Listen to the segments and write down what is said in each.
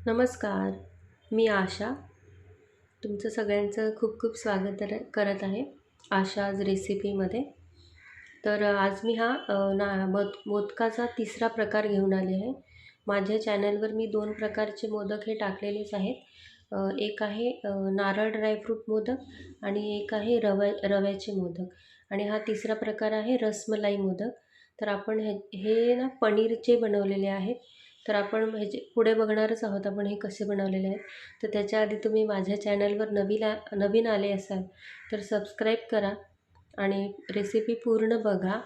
नमस्कार. मी आशा. तुमचं सगळ्यांचं खूप खूप स्वागत करत आहे आशाज रेसिपीमध्ये. तर आज मी हा मोदकाचा तिसरा प्रकार घेऊन आले आहे. माझ्या चॅनलवर मी 2 प्रकारचे मोदक हे टाकलेलेच आहेत. एक आहे नारळ ड्रायफ्रूट मोदक आणि एक आहे रव्याचे मोदक आणि हा तिसरा प्रकार आहे रसमलाई मोदक. तर आपण हे ना पनीरचे बनवलेले आहेत. तर आपण ह्याचे पुढे बघणारच आहोत आपण हे कसे बनवलेले आहेत. तर त्याच्या आधी तुम्ही माझ्या चॅनलवर नवीन आले असाल तर सबस्क्राईब करा आणि रेसिपी पूर्ण बघा.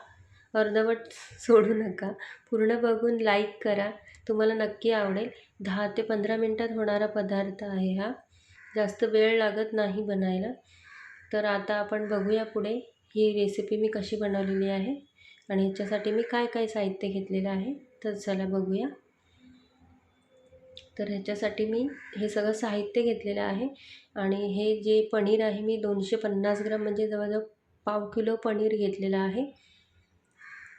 अर्धवट सोडू नका. पूर्ण बघून लाईक करा. तुम्हाला नक्की आवडेल. 10 ते 15 मिनटात होणारा पदार्थ आहे हा. जास्त वेळ लागत नाही बनायला. तर आता आपण बघूया पुढे ही रेसिपी मी कशी बनवलेली आहे आणि ह्याच्यासाठी मी काय काय साहित्य घेतलेलं आहे. तर चला बघूया. तर ह्याच्यासाठी मी हे सगळं साहित्य घेतलेलं आहे आणि हे जे पनीर आहे मी 250 ग्राम म्हणजे जवळजवळ पाव किलो पनीर घेतलेलं आहे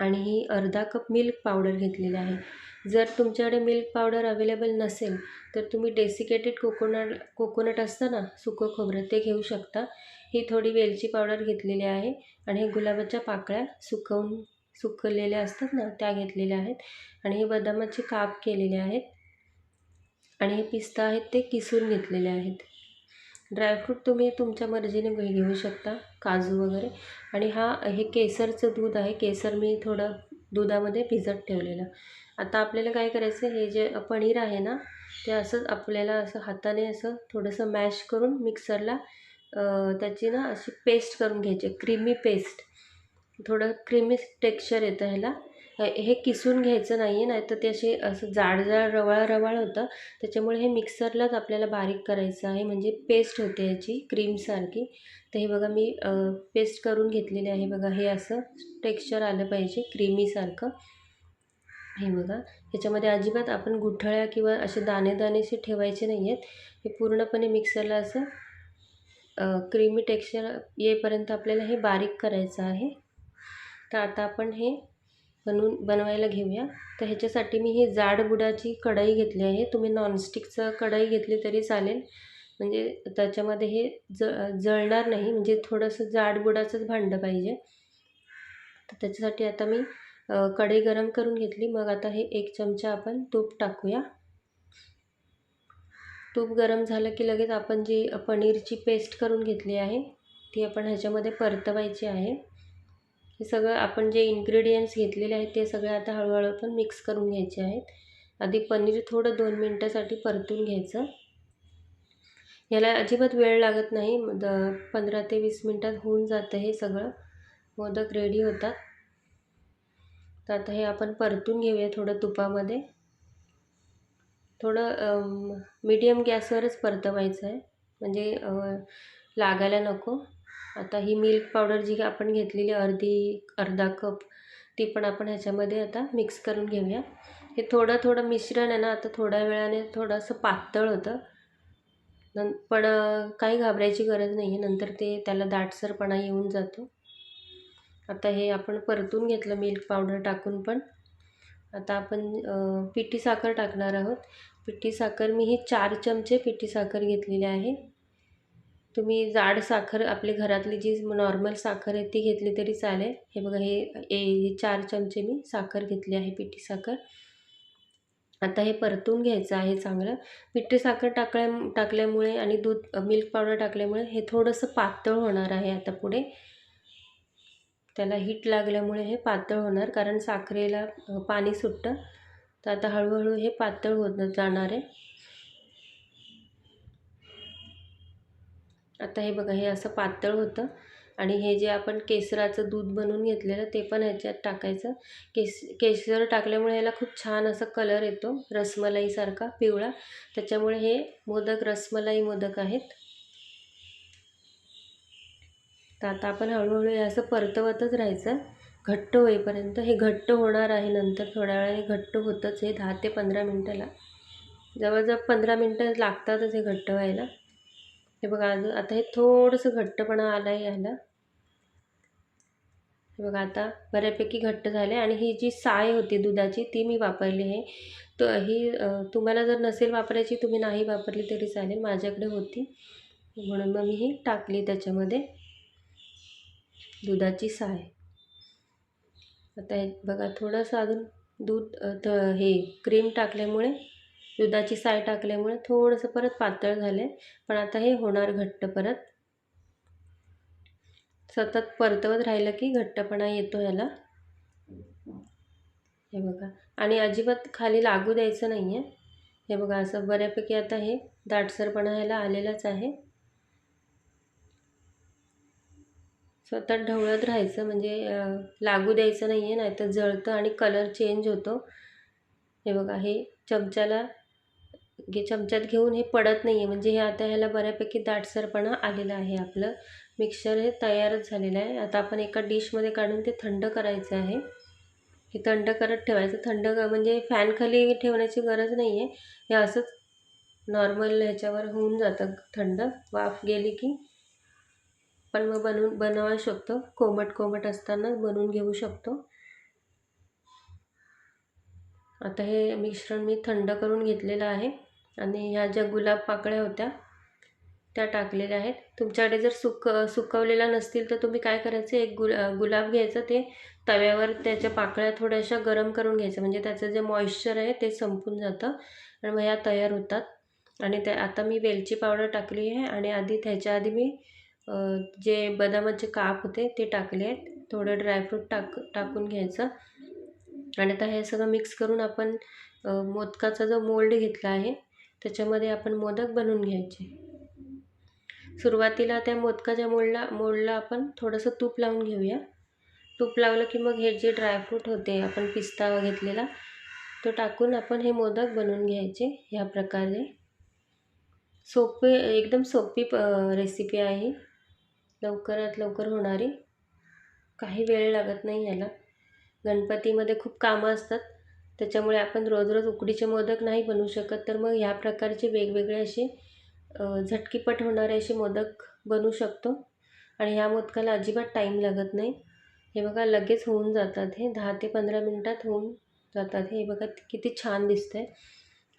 आणि ही अर्धा कप मिल्क पावडर घेतलेली आहे. जर तुमच्याकडे मिल्क पावडर अवेलेबल नसेल तर तुम्ही डेसिकेटेड कोकोनट असतं ना, सुकं खोबरं, ते घेऊ शकता. ही थोडी वेलची पावडर घेतलेली आहे आणि हे गुलाबाच्या पाकळ्या सुकवलेल्या असतात ना, त्या घेतलेल्या आहेत आणि हे बदामाचे काप केलेले आहेत आणि हे पिस्ता आहेत ते किसून घेतलेले आहेत. ड्रायफ्रूट तुम्ही तुमच्या मर्जीने घेऊ शकता, काजू वगैरे. आणि हे केसरचं दूध आहे. केसर मी थोडं दुधामध्ये भिजत ठेवलेलं. आता आपल्याला काय करायचं, हे जे पनीर आहे ना, ते असं आपल्याला असं हाताने असं थोडंसं मॅश करून मिक्सरला त्याची ना अशी पेस्ट करून घ्यायची, क्रीमी पेस्ट. थोडं क्रीमी टेक्स्चर येतं ह्याला. हे किसून घ्यायचं नाही आहे, नाहीतर ते असं जाड रवाळ होतं. त्याच्यामुळे हे मिक्सरलाच आपल्याला बारीक करायचं आहे, म्हणजे पेस्ट होते याची क्रीमसारखी. तर हे बघा मी पेस्ट करून घेतलेली आहे. बघा हे असं टेक्स्चर आलं पाहिजे क्रीमीसारखं. हे बघा, ह्याच्यामध्ये अजिबात आपण गुठळ्या किंवा असे दाणे ठेवायचे नाही आहेत. हे पूर्णपणे मिक्सरला असं क्रीमी टेक्स्चर येईपर्यंत आपल्याला हे बारीक करायचं आहे. तर आता आपण हे बनवायला घेऊया. तर ह्याच्यासाठी मी ही जाड बुडाची कढई घेतली आहे. तुम्ही नॉनस्टिकचं कढई घेतली तरी चालेल, म्हणजे त्याच्यामध्ये हे जळणार नाही. म्हणजे थोडंसं जाड बुडाचंच भांडं पाहिजे. तर त्याच्यासाठी आता मी कढई गरम करून घेतली. मग आता हे 1 चमचा आपण तूप टाकूया. तूप गरम झालं की लगेच आपण जी पनीरची पेस्ट करून घेतली आहे ती आपण ह्याच्यामध्ये परतवायची आहे. हे सगळं आपण जे इन्ग्रेडियंट्स घेतलेले आहेत ते सगळे आता हळूहळू आपण मिक्स करून घ्यायचे आहेत. आधी पनीर थोडं 2 मिनटासाठी परतून घ्यायचं. याला अजिबात वेळ लागत नाही. 15 ते 20 मिनटात होऊन जातं हे सगळं. मोदक रेडी होतात. तर आता हे आपण परतून घेऊया थोडं तुपामध्ये. थोडं मीडियम गॅसवरच परतवायचं आहे, म्हणजे लागायला नको. आता ही मिल्क पावडर जी आपण घेतलेली अर्धा कप, ती पण आपण ह्याच्यामध्ये आता मिक्स करून घेऊया. हे थोडं मिश्रण आहे ना, आता थोड्या वेळाने थोडंसं पातळ होतं. पण काही घाबरायची गरज नाही आहे. नंतर त्याला दाटसरपणा येऊन जातो. आता हे आपण परतून घेतलं मिल्क पावडर टाकून पण. आता आपण पिठी साखर टाकणार आहोत. पिठी साखर मी ही 4 चमचे पिठी साखर घेतलेली आहे. तुम्ही जाड साखर आपली घरातली जी नॉर्मल साखर आहे ती घेतली तरी चालेल. हे बघा, हे 4 चमचे मी साखर घेतली आहे, पिठी साखर. आता हे परतून घ्यायचं आहे चांगलं. पिठी साखर टाकल्यामुळे आणि मिल्क पावडर टाकल्यामुळे हे थोडंसं पातळ होणार आहे आता पुढे. त्याला हीट लागल्यामुळे हे पातळ होणार, कारण साखरेला पाणी सुटतं. तर आता हळूहळू हे पातळ होत जाणार आहे. आता हे बघा, हे असं पातळ होतं आणि हे जे आपण केसराचं दूध बनवून घेतलेलं ते पण ह्याच्यात टाकायचं. केसर टाकल्यामुळे याला खूप छान असा कलर येतो, रसमलाईसारखा पिवळा. त्याच्यामुळे हे मोदक रसमलाई मोदक आहेत. तर आता आपण हळूहळू हे असं परतवतच राहायचं घट्ट होईपर्यंत. हे घट्ट होणार आहे नंतर, थोड्या वेळाने घट्ट होतंच हे. 10 ते 15 मिनटाला, जवळजवळ 15 मिनटं लागतातच हे घट्ट व्हायला. हे बघा, आता हे थोडंसं घट्टपणा आला आहे ह्याला. हे बघा, आता बऱ्यापैकी घट्ट झाले आणि ही जी साय होती दुधाची ती मी वापरली आहे. तुम्हाला जर नसेल वापरायची तुम्ही नाही वापरली तरी चालेल, माझ्याकडे होती म्हणून मग मी ही टाकली त्याच्यामध्ये दुधाची साय. आता हे बघा थोडंसं अजून दूध हे क्रीम टाकल्यामुळे, दुधाची साय टाकल्यामुळे थोडंसं परत पातळ झाले, पण आता हे होणार घट्ट. परत सतत परतवत राहिलं की घट्टपणा येतो याला. हे बघा, आणि अजिबात खाली लागू द्यायचं नाही आहे. हे बघा असं बऱ्यापैकी आता हे दाटसरपणा ह्याला आलेलाच आहे. सतत ढवळत राहायचं, म्हणजे लागू द्यायचं नाही आहे, नाहीतर जळतं आणि कलर चेंज होतो. हे बघा हे चमच्यात घेऊन हे पडत नाही आहे, म्हणजे हे आता ह्याला बऱ्यापैकी दाटसरपणा आलेला आहे. आपलं मिक्सर हे तयारच झालेलं आहे. आता आपण एका डिशमध्ये काढून ते थंड करायचं आहे. हे थंड करत ठेवायचं. म्हणजे फॅनखाली ठेवण्याची गरज नाही आहे, हे असंच नॉर्मल ह्याच्यावर होऊन जातं थंड. वाफ गेली की पण मग बनवू शकतो, कोमट असताना बनवून घेऊ शकतो. आता हे मिश्रण मी थंड करून घेतलेलं आहे आणि ह्या ज्या गुलाब पाकळ्या होत्या त्या टाकलेल्या आहेत. तुमच्याकडे जर सुकवलेला नसतील तर तुम्ही काय करायचं, एक गुलाब घ्यायचं, ते तव्यावर त्याच्या पाकळ्या थोड्याशा गरम करून घ्यायचं, म्हणजे त्याचं जे मॉइश्चर आहे ते संपून जातं आणि मग ह्या तयार होतात. आणि आता मी वेलची पावडर टाकली आहे आणि त्याच्या आधी मी जे बदामाचे काप होते ते टाकले आहेत. थोडं ड्रायफ्रूट टाकून घ्यायचं आणि आता हे सगळं मिक्स करून आपण मोदकाचा जो मोल्ड घेतला आहे त्याच्यामध्ये आपण मोदक बनवून घ्यायचे. सुरुवातीला त्या मोदकाच्या मोल्डला आपण थोडंसं तूप लावून घेऊया. तूप लावलं की मग हे जे ड्रायफ्रूट होते, आपण पिस्ता घेतलेला तो टाकून आपण हे मोदक बनवून घ्यायचे. ह्या प्रकारे एकदम सोपी रेसिपी आहे, लवकरात लवकर होणारी, काही वेळ लागत नाही याला. गणपतीमध्ये खूप कामं असतात, त्याच्यामुळे आपण रोज उकडीचे मोदक नाही बनवू शकत, तर मग ह्या प्रकारचे वेगवेगळे असे झटकीपट होणारे असे मोदक बनवू शकतो. आणि ह्या मोदकाला अजिबात टाईम लागत नाही. हे बघा लगेच होऊन जातात, हे 10 ते 15 मिनटात होऊन जातात. हे बघा किती छान दिसतंय.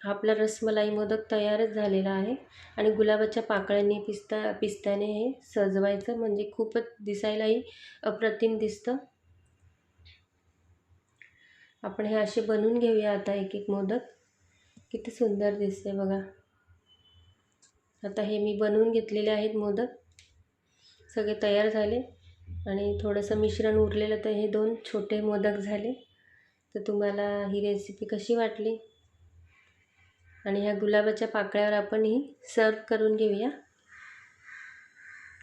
हा आपला रसमलाई मोदक तयारच झालेला आहे. आणि गुलाबाच्या पाकळ्यांनी पिस्त्याने हे सजवायचं, म्हणजे खूपच दिसायलाही अप्रतिम दिसतं. आपण हे असे बनवून घेऊया आता एक एक मोदक. किती सुंदर दिसते बघा. आता हे मी बनवून घेतलेले आहेत मोदक, सगळे तयार झाले आणि थोडंसं मिश्रण उरलेलं, तर हे 2 छोटे मोदक झाले. तर तुम्हाला ही रेसिपी कशी वाटली? आणि ह्या गुलाबाच्या पाकळ्यावर आपण ही सर्व करून घेऊया.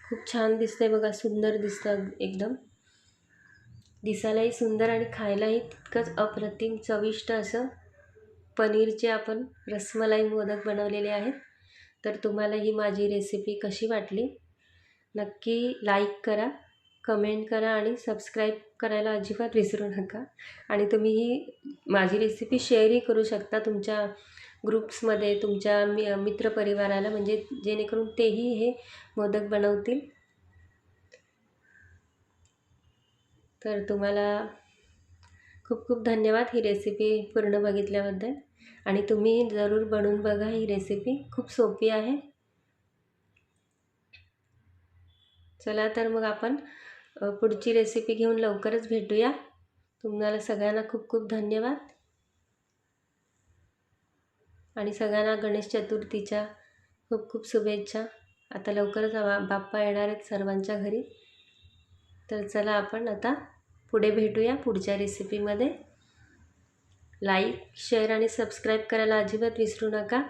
खूप छान दिसतंय बघा, सुंदर दिसतं एकदम. दिसायलाही सुंदर आणि खायलाही तितकंच अप्रतिम चविष्ट असं पनीरचे आपण रसमलाई मोदक बनवलेले आहेत. तर तुम्हाला ही माझी रेसिपी कशी वाटली नक्की लाईक करा, कमेंट करा आणि सबस्क्राईब करायला अजिबात विसरू नका. आणि तुम्ही ही माझी रेसिपी शेअरही करू शकता तुमच्या ग्रुप्समध्ये, तुमच्या मित्रपरिवाराला, म्हणजे जेणेकरून तेही हे मोदक बनवतील. तर तुम्हाला खूप खूप धन्यवाद ही रेसिपी पूर्ण बघितल्याबद्दल. आणि तुम्ही जरूर बनवून बघा, ही रेसिपी खूप सोपी आहे. चला तर मग आपण पुढची रेसिपी घेऊन लवकरच भेटूया. तुम्हाला सगळ्यांना खूप खूप धन्यवाद आणि सगळ्यांना गणेश चतुर्थीच्या खूप खूप शुभेच्छा. आता लवकरच बाप्पा येणार आहेत सर्वांच्या घरी. तर चला आपण आता पुढे भेटूया पुढच्या रेसिपीमध्ये. लाईक, शेअर आणि सबस्क्राईब करायला अजिबात विसरू नका.